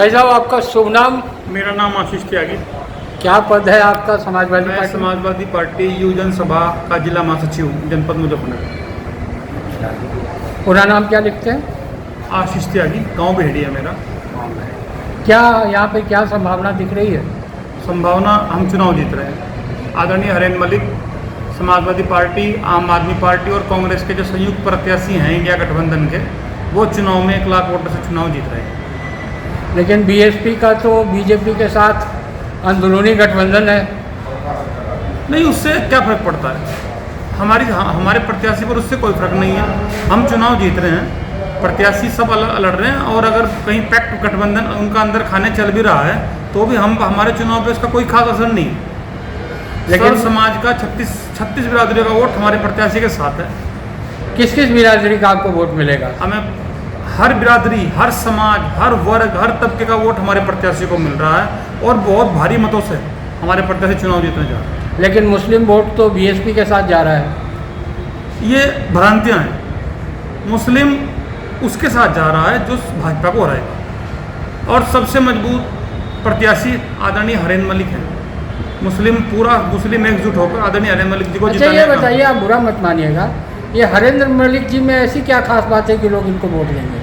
भाई साहब, आपका शुभ नाम? मेरा नाम आशीष त्यागी। क्या पद है आपका समाजवादी मैं पार्टी? समाजवादी पार्टी युवजन सभा का जिला महासचिव जनपद मुजफ्फरनगर। पूरा नाम क्या लिखते हैं? आशीष त्यागी, गांव बेहड़ी है मेरा। क्या यहाँ पे क्या संभावना दिख रही है? संभावना, हम चुनाव जीत रहे हैं। आदरणीय हरेंद्र मलिक, समाजवादी पार्टी, आम आदमी पार्टी और कांग्रेस के जो संयुक्त प्रत्याशी हैं इंडिया गठबंधन के, वो चुनाव में 1 लाख वोटों से चुनाव जीत रहे हैं। लेकिन बीएसपी का तो बीजेपी के साथ अंदरूनी गठबंधन है। नहीं, उससे क्या फ़र्क पड़ता है? हमारे प्रत्याशी पर उससे कोई फ़र्क नहीं है। हम चुनाव जीत रहे हैं, प्रत्याशी सब लड़ रहे हैं, और अगर कहीं पैक्ट गठबंधन उनका अंदर खाने चल भी रहा है तो भी हमारे चुनाव पे उसका कोई खास असर नहीं। लेकिन समाज का 36 बिरादरी का वोट हमारे प्रत्याशी के साथ है। किस किस बिरादरी का आपको वोट मिलेगा? हमें हर बिरादरी, हर समाज, हर वर्ग, हर तबके का वोट हमारे प्रत्याशी को मिल रहा है, और बहुत भारी मतों से हमारे प्रत्याशी चुनाव जीतने जा रहे हैं। लेकिन मुस्लिम वोट तो बीएसपी के साथ जा रहा है। ये भ्रांतियाँ हैं। मुस्लिम उसके साथ जा रहा है जो भाजपा को हराएगा, और सबसे मजबूत प्रत्याशी आदरणीय हरेंद्र मलिक हैं। मुस्लिम एकजुट होकर आदरणीय हरेंद्र मलिक जी को अच्छा, जिताने ये का बताइए, आप बुरा मत मानिएगा, ये हरेंद्र मलिक जी में ऐसी क्या खास बात है कि लोग इनको वोट देंगे?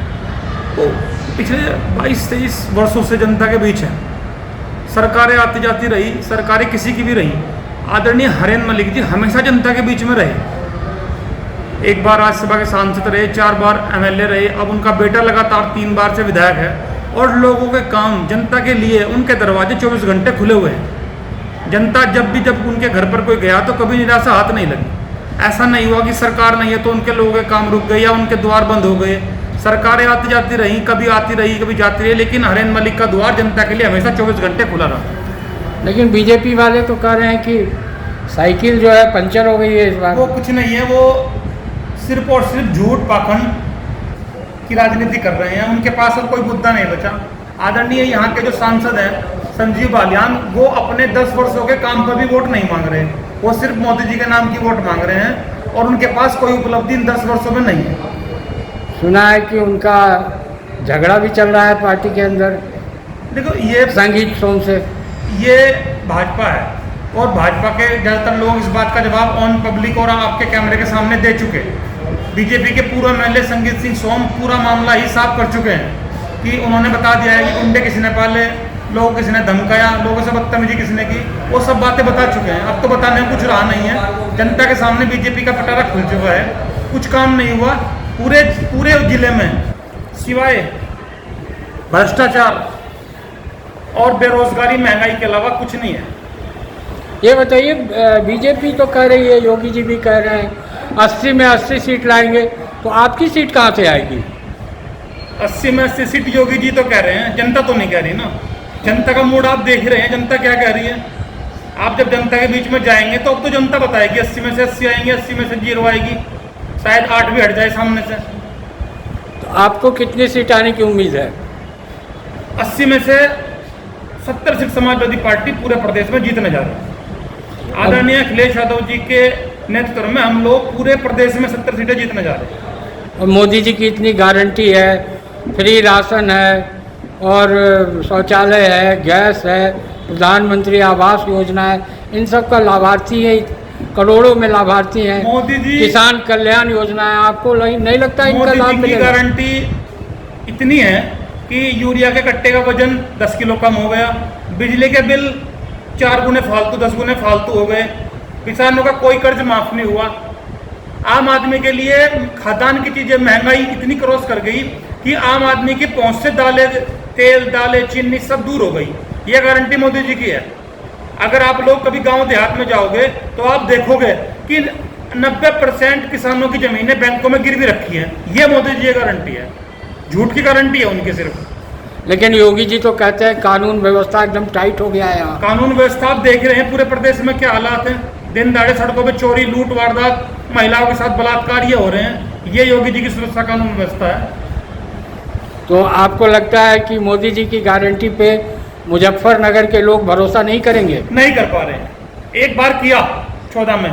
वो पिछले 22-23 वर्षों से जनता के बीच है। सरकारें आती जाती रही, सरकारें किसी की भी रही, आदरणीय हरेंद्र मलिक जी हमेशा जनता के बीच में रहे। एक बार राज्यसभा के सांसद रहे, 4 बार एमएलए रहे, अब उनका बेटा लगातार 3 बार से विधायक है, और लोगों के काम, जनता के लिए उनके दरवाजे 24 घंटे खुले हुए हैं। जनता जब उनके घर पर कोई गया तो कभी निराशा हाथ नहीं लगी। ऐसा नहीं हुआ कि सरकार नहीं है तो उनके लोगों के काम रुक गए या उनके द्वार बंद हो गए। सरकारें आती जाती रही, कभी आती रही कभी जाती रही, लेकिन हरेंद्र मलिक का द्वार जनता के लिए हमेशा 24 घंटे खुला रहा। लेकिन बीजेपी वाले तो कह रहे हैं कि साइकिल जो है पंचर हो गई है इस बार। वो कुछ नहीं है, वो सिर्फ और सिर्फ झूठ पाखंड की राजनीति कर रहे हैं। उनके पास अब कोई मुद्दा नहीं बचा। आदरणीय यहाँ के जो सांसद हैं संजीव बालियान, वो अपने 10 वर्षों के काम पर भी वोट नहीं मांग रहे, वो सिर्फ मोदी जी के नाम की वोट मांग रहे हैं, और उनके पास कोई उपलब्धि इन 10 वर्षों में नहीं है। सुना है कि उनका झगड़ा भी चल रहा है पार्टी के अंदर। देखो, ये संगीत सोम से ये भाजपा है, और भाजपा के ज़्यादातर लोग इस बात का जवाब ऑन पब्लिक और आपके कैमरे के सामने दे चुके हैं। बीजेपी के पूर्व एमएलए संगीत सिंह सोम पूरा मामला ही साफ कर चुके हैं कि उन्होंने बता दिया है कि गुंडे किसी ने पाले, लोग किसी ने धमकाया, लोगों से बदतमीजी किसने की, वो सब बातें बता चुके हैं। अब तो बताने में कुछ रहा नहीं है। जनता के सामने बीजेपी का पटारा खुल चुका है। कुछ काम नहीं हुआ पूरे जिले में, सिवाय भ्रष्टाचार और बेरोजगारी, महंगाई के अलावा कुछ नहीं है। ये बताइए, बीजेपी तो कह रही है, योगी जी भी कह रहे हैं 80 में 80 सीट लाएंगे, तो आपकी सीट कहाँ से आएगी? 80 में 80 सीट योगी जी तो कह रहे हैं, जनता तो नहीं कह रही ना। जनता का मूड आप देख रहे हैं, जनता क्या कह रही है। आप जब जनता के बीच में जाएंगे तो अब तो जनता बताएगी 80 में से 80 आएंगे, 80 में से 0 आएगी, शायद 8 भी हट जाए सामने से। तो आपको कितनी सीट आने की उम्मीद है? 80 में से 70 सीट समाजवादी पार्टी पूरे प्रदेश में जीतने जा रही है। आदरणीय अखिलेश यादव जी के नेतृत्व में हम लोग पूरे प्रदेश में 70 सीटें जीतने जा रहे हैं। और मोदी जी की इतनी गारंटी है, फ्री राशन है, और शौचालय है, गैस है, प्रधानमंत्री आवास योजना है, इन सब का लाभार्थी है, करोड़ों में लाभार्थी हैं। मोदी जी, किसान कल्याण योजना है, आपको नहीं लगता इनका लाभ मोदी जी की मिलेगा? गारंटी इतनी है कि यूरिया के कट्टे का वजन 10 किलो कम हो गया, बिजली के बिल 4 गुने फालतू, 10 गुने फालतू हो गए, किसानों का कोई कर्ज माफ नहीं हुआ। आम आदमी के लिए खाद्यान्न की चीजें, महंगाई इतनी क्रॉस कर गई कि आम आदमी की पहुंच से तेल, दालें, चीनी सब दूर हो गई। ये गारंटी मोदी जी की है। अगर आप लोग कभी गांव देहात में जाओगे तो आप देखोगे कि 90% किसानों की जमीनें बैंकों में गिरवी रखी हैं। ये मोदी जी की गारंटी है, झूठ की गारंटी है उनकी सिर्फ। लेकिन योगी जी तो कहते हैं कानून व्यवस्था एकदम टाइट हो गया है यहाँ। कानून व्यवस्था आप देख रहे हैं पूरे प्रदेश में क्या हालात हैं। दिन दहाड़े सड़कों पे चोरी, लूट, वारदात, महिलाओं के साथ बलात्कार ये हो रहे हैं। ये योगी जी की सुरक्षा कानून व्यवस्था है। तो आपको लगता है कि मोदी जी की गारंटी पे मुजफ्फरनगर के लोग भरोसा नहीं करेंगे? नहीं कर पा रहे हैं। एक बार किया 14 में,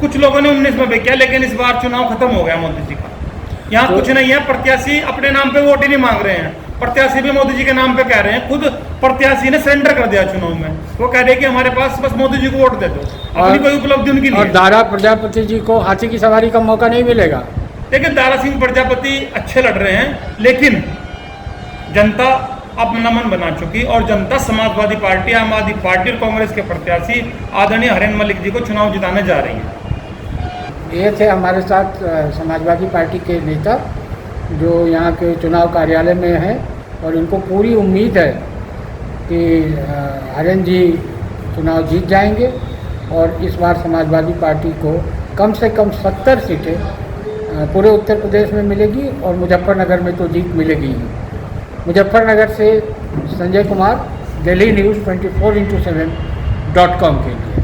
कुछ लोगों ने 19 में भी किया, लेकिन इस बार चुनाव खत्म हो गया मोदी जी का। यहाँ कुछ नहीं है, प्रत्याशी अपने नाम पे वोट ही नहीं मांग रहे हैं। प्रत्याशी भी मोदी जी के नाम पे कह रहे हैं, खुद प्रत्याशी ने सरेंडर कर दिया चुनाव में। वो कह रहे हैं कि हमारे पास बस मोदी जी को वोट दे दो, अपनी कोई उपलब्धि उनकी नहीं और है। दारा प्रजापति जी को हाथी की सवारी का मौका नहीं मिलेगा। लेकिन दारा सिंह प्रजापति अच्छे लड़ रहे हैं, लेकिन जनता अपना मन बना चुकी और जनता समाजवादी पार्टी, आम आदमी पार्टी और कांग्रेस के प्रत्याशी आदरणीय हरेन मलिक जी को चुनाव जिताने जा रही है। ये थे हमारे साथ समाजवादी पार्टी के नेता जो यहाँ के चुनाव कार्यालय में हैं, और इनको पूरी उम्मीद है कि हरेन जी चुनाव जीत जाएंगे और इस बार समाजवादी पार्टी को कम से कम 70 सीटें पूरे उत्तर प्रदेश में मिलेगी और मुजफ्फरनगर में तो जीत मिलेगी ही। मुजफ्फरनगर से संजय कुमार, दिल्ली न्यूज़ 24x7.com के लिए।